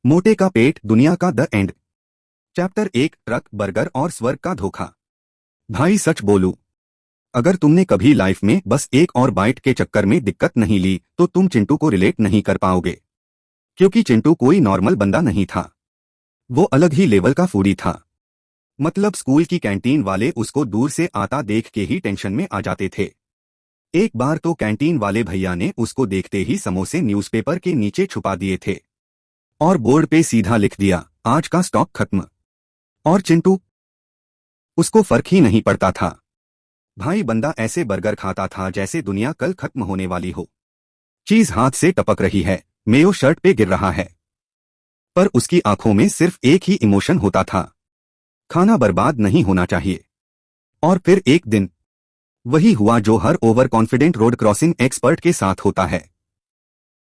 मोटे का पेट दुनिया का the end. Chapter 1 truck burger और स्वर्ग का धोखा। भाई सच बोलूं, अगर तुमने कभी लाइफ में बस एक और बाइट के चक्कर में दिक्कत नहीं ली तो तुम चिंटू को रिलेट नहीं कर पाओगे। क्योंकि चिंटू कोई नॉर्मल बंदा नहीं था, वो अलग ही लेवल का फूडी था। मतलब स्कूल की कैंटीन वाले उसको दूर से आता देख के ही टेंशन में आ जाते थे। एक बार तो कैंटीन वाले भैया ने उसको देखते ही समोसे न्यूज़पेपर के नीचे छुपा दिए थे और बोर्ड पे सीधा लिख दिया, आज का स्टॉक खत्म। और चिंटू, उसको फर्क ही नहीं पड़ता था। भाई बंदा ऐसे बर्गर खाता था जैसे दुनिया कल खत्म होने वाली हो। चीज हाथ से टपक रही है, मेयो शर्ट पे गिर रहा है, पर उसकी आंखों में सिर्फ एक ही इमोशन होता था, खाना बर्बाद नहीं होना चाहिए। और फिर एक दिन वही हुआ जो हर over confident road crossing expert के साथ होता है।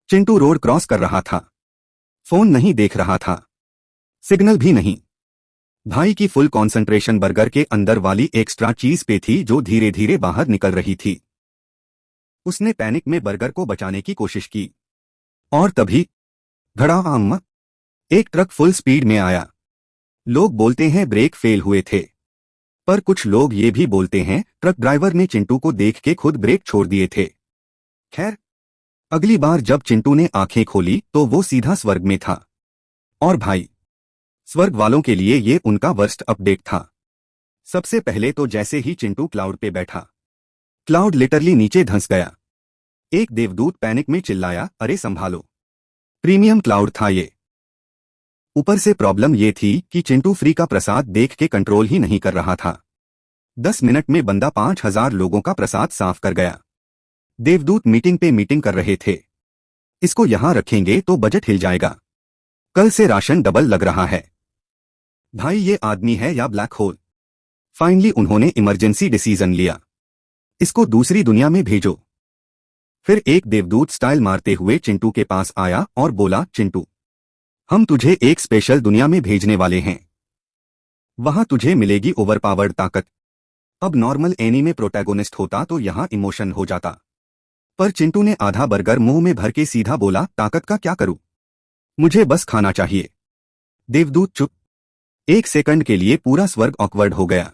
चिंटू रोड क्रॉस कर रहा था, फोन नहीं देख रहा था, सिग्नल भी नहीं। भाई की फुल कंसंट्रेशन बर्गर के अंदर वाली एक्स्ट्रा चीज पे थी जो धीरे धीरे बाहर निकल रही थी। उसने पैनिक में बर्गर को बचाने की कोशिश की और तभी धड़ाम, एक ट्रक फुल स्पीड में आया। लोग बोलते हैं ब्रेक फेल हुए थे, पर कुछ लोग ये भी बोलते हैं ट्रक ड्राइवर ने चिंटू को देख के खुद ब्रेक छोड़ दिए थे। खैर, अगली बार जब चिंटू ने आंखें खोली तो वो सीधा स्वर्ग में था। और भाई, स्वर्ग वालों के लिए ये उनका वर्स्ट अपडेट था। सबसे पहले तो जैसे ही चिंटू क्लाउड पे बैठा, क्लाउड लिटरली नीचे धंस गया। एक देवदूत पैनिक में चिल्लाया, अरे संभालो। प्रीमियम क्लाउड था ये। ऊपर से प्रॉब्लम ये थी कि चिंटू फ्री का प्रसाद देख के कंट्रोल ही नहीं कर रहा था। 10 मिनट में बंदा 5000 लोगों का प्रसाद साफ कर गया। देवदूत मीटिंग पे मीटिंग कर रहे थे, इसको यहां रखेंगे तो बजट हिल जाएगा, कल से राशन डबल लग रहा है। भाई ये आदमी है या ब्लैक होल। फाइनली उन्होंने इमरजेंसी डिसीजन लिया, इसको दूसरी दुनिया में भेजो। फिर एक देवदूत स्टाइल मारते हुए चिंटू के पास आया और बोला, चिंटू, हम तुझे एक स्पेशल दुनिया में भेजने वाले हैं। वहां तुझे मिलेगी ओवरपावर्ड ताकत। अब नॉर्मल एनीमे प्रोटैगोनिस्ट होता तो यहां इमोशन हो जाता, पर चिंटू ने आधा बर्गर मुंह में भर के सीधा बोला, ताकत का क्या करूं, मुझे बस खाना चाहिए। देवदूत चुप। एक सेकंड के लिए पूरा स्वर्ग ऑकवर्ड हो गया।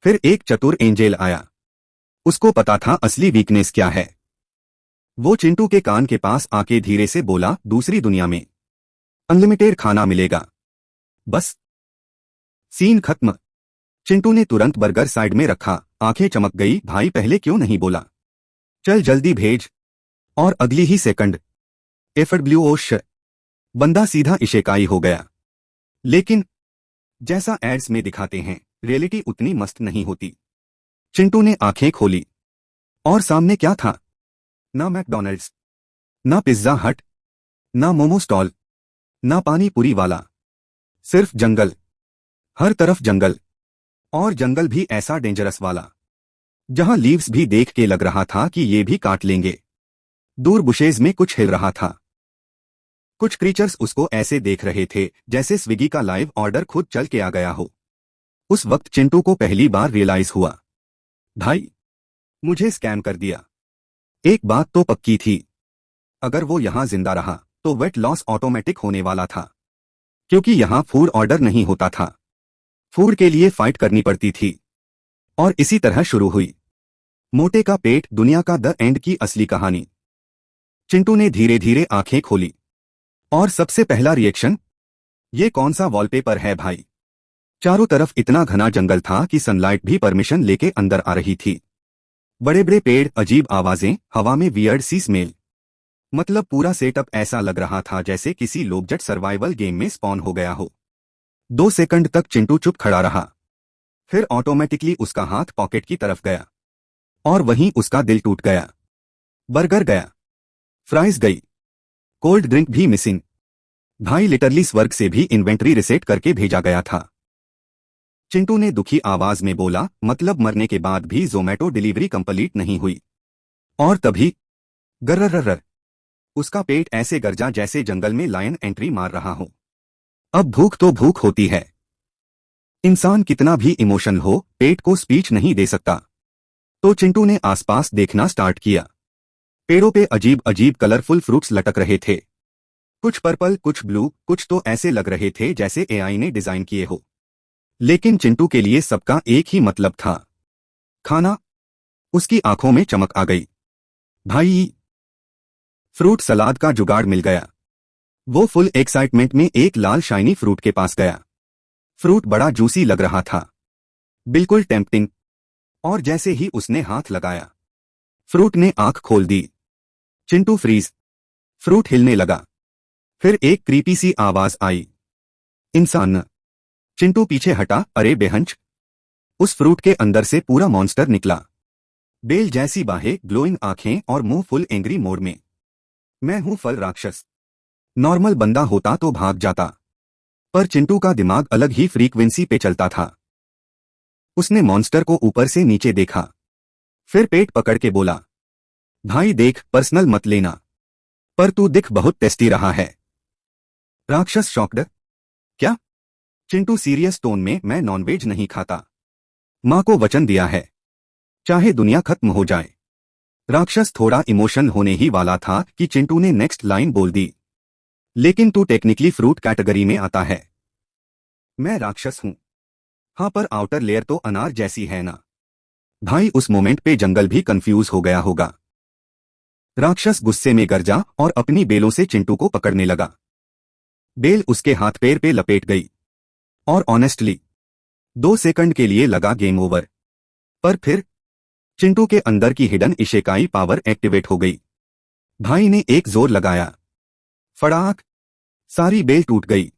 फिर एक चतुर एंजेल आया, उसको पता था असली वीकनेस क्या है। वो चिंटू के कान के पास आके धीरे से बोला, दूसरी दुनिया में अनलिमिटेड खाना मिलेगा, बस। सीन खत्म। चिंटू ने तुरंत बर्गर साइड में रखा, आंखें चमक गई, भाई पहले क्यों नहीं बोला, चल जल्दी भेज। और अगली ही सेकंड एफडब्ल्यूओश, बंदा सीधा इशेकाई हो गया। लेकिन जैसा एड्स में दिखाते हैं, रियलिटी उतनी मस्त नहीं होती। चिंटू ने आंखें खोली और सामने क्या था, ना मैकडॉनल्ड्स, ना पिज्जा हट, ना मोमो स्टॉल, ना पानी पूरी वाला, सिर्फ जंगल। हर तरफ जंगल, और जंगल भी ऐसा डेंजरस वाला जहां लीव्स भी देख के लग रहा था कि ये भी काट लेंगे। दूर बुशेज में कुछ हिल रहा था। कुछ क्रीचर्स उसको ऐसे देख रहे थे जैसे स्विगी का लाइव ऑर्डर खुद चल के आ गया हो। उस वक्त चिंटू को पहली बार रियलाइज हुआ, भाई मुझे स्कैम कर दिया। एक बात तो पक्की थी, अगर वो यहां जिंदा रहा तो वेट लॉस ऑटोमेटिक होने वाला था, क्योंकि यहां फूड ऑर्डर नहीं होता था, फूड के लिए फाइट करनी पड़ती थी। और इसी तरह शुरू हुई मोटे का पेट दुनिया का द एंड की असली कहानी। चिंटू ने धीरे धीरे आंखें खोली और सबसे पहला रिएक्शन, ये कौन सा वॉलपेपर है भाई। चारों तरफ इतना घना जंगल था कि सनलाइट भी परमिशन लेके अंदर आ रही थी। बड़े बड़े पेड़, अजीब आवाजें, हवा में वियर्ड सी स्मेल। मतलब पूरा सेटअप ऐसा लग रहा था जैसे किसी लोकजट सर्वाइवल गेम में स्पॉन हो गया हो। 2 सेकंड तक चिंटू चुप खड़ा रहा, फिर ऑटोमेटिकली उसका हाथ पॉकेट की तरफ गया और वहीं उसका दिल टूट गया। बर्गर गया, फ्राइज गई, कोल्ड ड्रिंक भी मिसिंग। भाई लिटरली स्वर्ग से भी इन्वेंट्री रिसेट करके भेजा गया था। चिंटू ने दुखी आवाज में बोला, मतलब मरने के बाद भी जोमैटो डिलीवरी कंप्लीट नहीं हुई। और तभी गर्रर्रर, उसका पेट ऐसे गरजा जैसे जंगल में लायन एंट्री मार रहा हो। अब भूख तो भूख होती है, इंसान कितना भी इमोशनल हो पेट को स्पीच नहीं दे सकता। तो चिंटू ने आसपास देखना स्टार्ट किया। पेड़ों पे अजीब अजीब कलरफुल फ्रूट्स लटक रहे थे, कुछ पर्पल, कुछ ब्लू, कुछ तो ऐसे लग रहे थे जैसे एआई ने डिजाइन किए हो। लेकिन चिंटू के लिए सबका एक ही मतलब था, खाना। उसकी आंखों में चमक आ गई। भाई, फ्रूट सलाद का जुगाड़ मिल गया। वो फुल एक्साइटमेंट में एक लाल शाइनी फ्रूट के पास गया। फ्रूट बड़ा जूसी लग रहा था, बिल्कुल टेम्पटिंग। और जैसे ही उसने हाथ लगाया, फ्रूट ने आंख खोल दी। चिंटू फ्रीज। फ्रूट हिलने लगा। फिर एक क्रीपी सी आवाज आई, इंसान। चिंटू पीछे हटा। अरे बेहंच! उस फ्रूट के अंदर से पूरा मॉन्स्टर निकला। बेल जैसी बाहें, ग्लोइंग आंखें और मुंह फुल एंग्री मोड में। मैं हूं फल राक्षस। नॉर्मल बंदा होता तो भाग जाता, पर चिंटू का दिमाग अलग ही फ्रीक्वेंसी पे चलता था। उसने मॉन्स्टर को ऊपर से नीचे देखा, फिर पेट पकड़ के बोला, भाई देख, पर्सनल मत लेना, पर तू दिख बहुत टेस्टी रहा है। राक्षस शॉक्ड। क्या? चिंटू सीरियस टोन में, मैं नॉनवेज नहीं खाता। मां को वचन दिया है, चाहे दुनिया खत्म हो जाए। राक्षस थोड़ा इमोशन होने ही वाला था कि चिंटू ने नेक्स्ट लाइन बोल दी, लेकिन तू टेक्निकली फ्रूट कैटेगरी में आता है। मैं राक्षस हूं, हाँ, पर आउटर लेयर तो अनार जैसी है ना। भाई, उस मोमेंट पे जंगल भी कंफ्यूज हो गया होगा। राक्षस गुस्से में गरजा और अपनी बेलों से चिंटू को पकड़ने लगा। बेल उसके हाथ पैर पे लपेट गई। और ऑनेस्टली 2 सेकंड के लिए लगा गेम ओवर। पर फिर चिंटू के अंदर की हिडन इशेकाई पावर एक्टिवेट हो गई। भाई ने एक जोर लगाया, फड़ाक! सारी बेल टूट गई।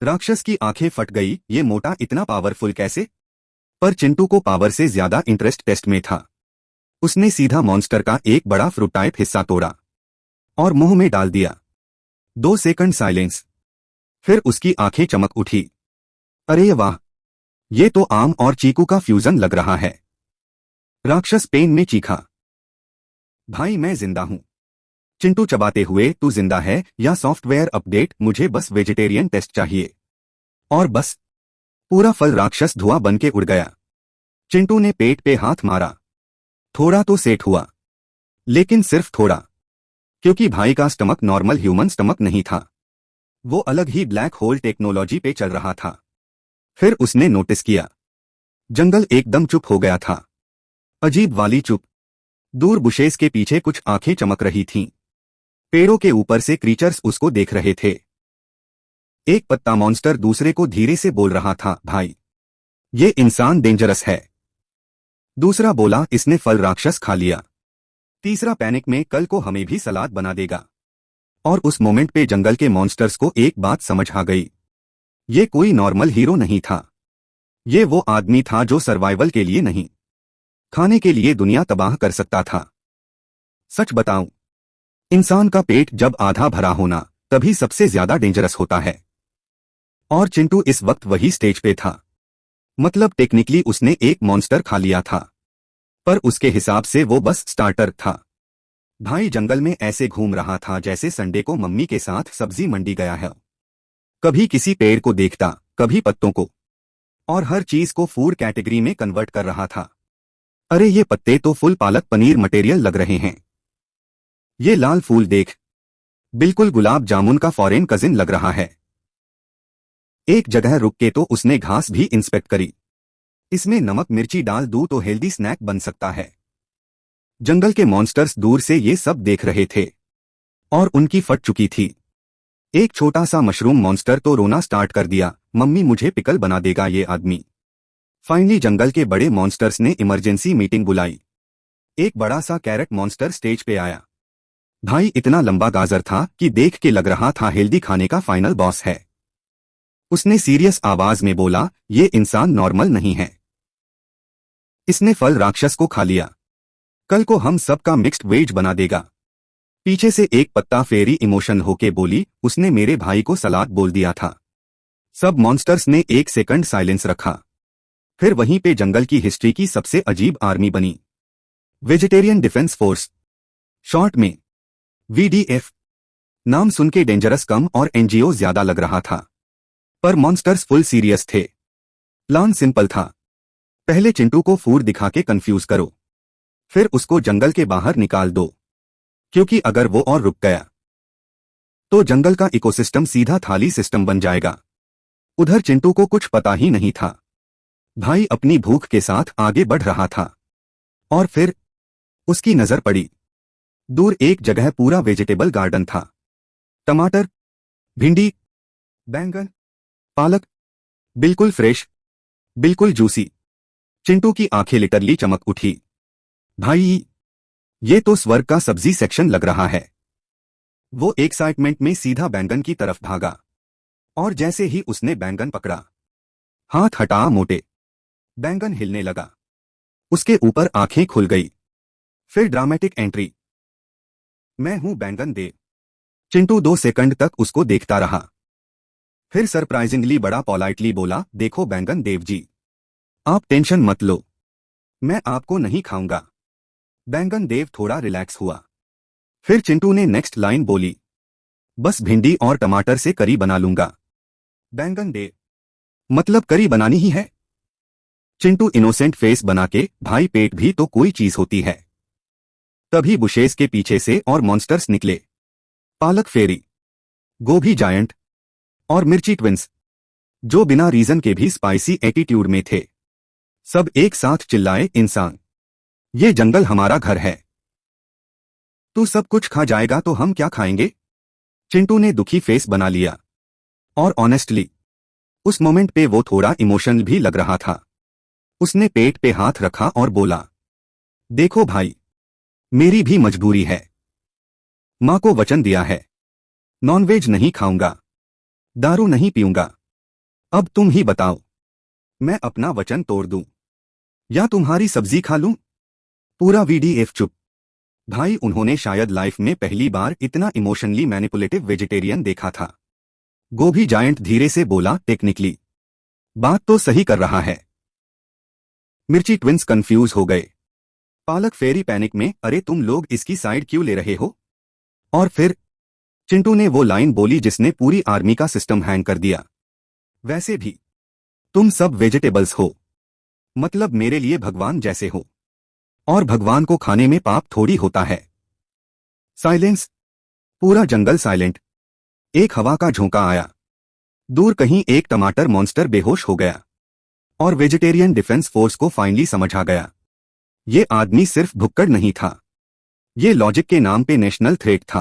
राक्षस की आंखें फट गई। ये मोटा इतना पावरफुल कैसे? पर चिंटू को पावर से ज्यादा इंटरेस्ट टेस्ट में था। उसने सीधा मॉन्स्टर का एक बड़ा फ्रूट टाइप हिस्सा तोड़ा और मुंह में डाल दिया। 2 सेकंड साइलेंस। फिर उसकी आंखें चमक उठी। अरे वाह, ये तो आम और चीकू का फ्यूजन लग रहा है। राक्षस पेन में चीखा, भाई मैं जिंदा हूं। चिंटू चबाते हुए, तू जिंदा है या सॉफ्टवेयर अपडेट? मुझे बस वेजिटेरियन टेस्ट चाहिए। और बस। पूरा फल राक्षस धुआं बन के उड़ गया। चिंटू ने पेट पे हाथ मारा। थोड़ा तो सेट हुआ, लेकिन सिर्फ थोड़ा, क्योंकि भाई का स्टमक नॉर्मल ह्यूमन स्टमक नहीं था। वो अलग ही ब्लैक होल टेक्नोलॉजी पे चल रहा था। फिर उसने नोटिस किया, जंगल एकदम चुप हो गया था। अजीब वाली चुप। दूर बुशेस के पीछे कुछ आंखें चमक रही थीं। पेड़ों के ऊपर से क्रीचर्स उसको देख रहे थे। एक पत्ता मॉन्स्टर दूसरे को धीरे से बोल रहा था, भाई, ये इंसान डेंजरस है। दूसरा बोला, इसने फल राक्षस खा लिया। तीसरा पैनिक में, कल को हमें भी सलाद बना देगा। और उस मोमेंट पे जंगल के मॉन्स्टर्स को एक बात समझ आ गई, ये कोई नॉर्मल हीरो नहीं था। ये वो आदमी था जो सर्वाइवल के लिए नहीं, खाने के लिए दुनिया तबाह कर सकता था। सच बताऊं, इंसान का पेट जब आधा भरा होना, तभी सबसे ज्यादा डेंजरस होता है। और चिंटू इस वक्त वही स्टेज पे था। मतलब टेक्निकली उसने एक मॉन्स्टर खा लिया था, पर उसके हिसाब से वो बस स्टार्टर था। भाई जंगल में ऐसे घूम रहा था जैसे संडे को मम्मी के साथ सब्जी मंडी गया है। कभी किसी पेड़ को देखता, कभी पत्तों को, और हर चीज को फूड कैटेगरी में कन्वर्ट कर रहा था। अरे ये पत्ते तो फुल पालक पनीर मटेरियल लग रहे हैं। ये लाल फूल देख, बिल्कुल गुलाब जामुन का फॉरेन कजिन लग रहा है। एक जगह रुक के तो उसने घास भी इंस्पेक्ट करी। इसमें नमक मिर्ची डाल दूं तो हेल्दी स्नैक बन सकता है। जंगल के मॉन्स्टर्स दूर से ये सब देख रहे थे और उनकी फट चुकी थी। एक छोटा सा मशरूम मॉन्स्टर तो रोना स्टार्ट कर दिया, मम्मी मुझे पिकल बना देगा ये आदमी। फाइनली जंगल के बड़े मॉन्स्टर्स ने इमरजेंसी मीटिंग बुलाई। एक बड़ा सा कैरेट मॉन्स्टर स्टेज पे आया। भाई इतना लंबा गाजर था कि देख के लग रहा था हेल्दी खाने का फाइनल बॉस है। उसने सीरियस आवाज में बोला, ये इंसान नॉर्मल नहीं है। इसने फल राक्षस को खा लिया। कल को हम सबका मिक्स्ड वेज बना देगा। पीछे से एक पत्ता फेरी इमोशन होके बोली, उसने मेरे भाई को सलाद बोल दिया था। सब मॉन्स्टर्स ने 1 सेकंड साइलेंस रखा। फिर वहीं पे जंगल की हिस्ट्री की सबसे अजीब आर्मी बनी, वेजिटेरियन डिफेंस फोर्स, शॉर्ट में वीडीएफ। नाम सुन के डेंजरस कम और एनजीओ ज्यादा लग रहा था, पर मॉन्स्टर्स फुल सीरियस थे। प्लान सिंपल था, पहले चिंटू को फूड दिखा के कंफ्यूज करो, फिर उसको जंगल के बाहर निकाल दो, क्योंकि अगर वो और रुक गया तो जंगल का इकोसिस्टम सीधा थाली सिस्टम बन जाएगा। उधर चिंटू को कुछ पता ही नहीं था। भाई अपनी भूख के साथ आगे बढ़ रहा था और फिर उसकी नजर पड़ी। दूर एक जगह पूरा वेजिटेबल गार्डन था। टमाटर, भिंडी, बैंगन, पालक, बिल्कुल फ्रेश, बिल्कुल जूसी। चिंटू की आंखें लिटरली चमक उठी। भाई, ये तो स्वर्ग का सब्जी सेक्शन लग रहा है। वो एक्साइटमेंट में सीधा बैंगन की तरफ भागा और जैसे ही उसने बैंगन पकड़ा, हाथ हटा मोटे, बैंगन हिलने लगा। उसके ऊपर आंखें खुल गई। फिर ड्रामेटिक एंट्री, मैं हूं बैंगन देव। चिंटू 2 सेकंड तक उसको देखता रहा। फिर सरप्राइजिंगली बड़ा पोलाइटली बोला, देखो बैंगन देव जी, आप टेंशन मत लो, मैं आपको नहीं खाऊंगा। बैंगन देव थोड़ा रिलैक्स हुआ। फिर चिंटू ने नेक्स्ट लाइन बोली, बस भिंडी और टमाटर से करी बना लूंगा। बैंगन देव, मतलब करी बनानी ही है? चिंटू इनोसेंट फेस बना के, भाई पेट भी तो कोई चीज होती है। तभी बुशेस के पीछे से और मॉन्स्टर्स निकले। पालक फेरी, गोभी जायंट और मिर्ची ट्विंस, जो बिना रीजन के भी स्पाइसी एटीट्यूड में थे। सब एक साथ चिल्लाए, इंसान, ये जंगल हमारा घर है। तू सब कुछ खा जाएगा तो हम क्या खाएंगे? चिंटू ने दुखी फेस बना लिया। और ऑनेस्टली उस मोमेंट पे वो थोड़ा इमोशनल भी लग रहा था। उसने पेट पे हाथ रखा और बोला, देखो भाई, मेरी भी मजबूरी है। मां को वचन दिया है, नॉनवेज नहीं खाऊंगा, दारू नहीं पीऊंगा। अब तुम ही बताओ, मैं अपना वचन तोड़ दूं या तुम्हारी सब्जी खा लूं? पूरा वीडीएफ चुप। भाई, उन्होंने शायद लाइफ में पहली बार इतना इमोशनली मैनिपुलेटिव वेजिटेरियन देखा था। गोभी जायंट धीरे से बोला, टेक्निकली बात तो सही कर रहा है। मिर्ची ट्विंस कंफ्यूज हो गए। पालक फेरी पैनिक में, अरे तुम लोग इसकी साइड क्यों ले रहे हो? और फिर चिंटू ने वो लाइन बोली जिसने पूरी आर्मी का सिस्टम हैंग कर दिया, वैसे भी तुम सब वेजिटेबल्स हो, मतलब मेरे लिए भगवान जैसे हो, और भगवान को खाने में पाप थोड़ी होता है। साइलेंस, पूरा जंगल साइलेंट। एक हवा का झोंका आया। दूर कहीं एक टमाटर मॉन्स्टर बेहोश हो गया और वेजिटेरियन डिफेंस फोर्स को फाइनली समझ आ गया, ये आदमी सिर्फ भुक्कड़ नहीं था, ये लॉजिक के नाम पे नेशनल थ्रेट था।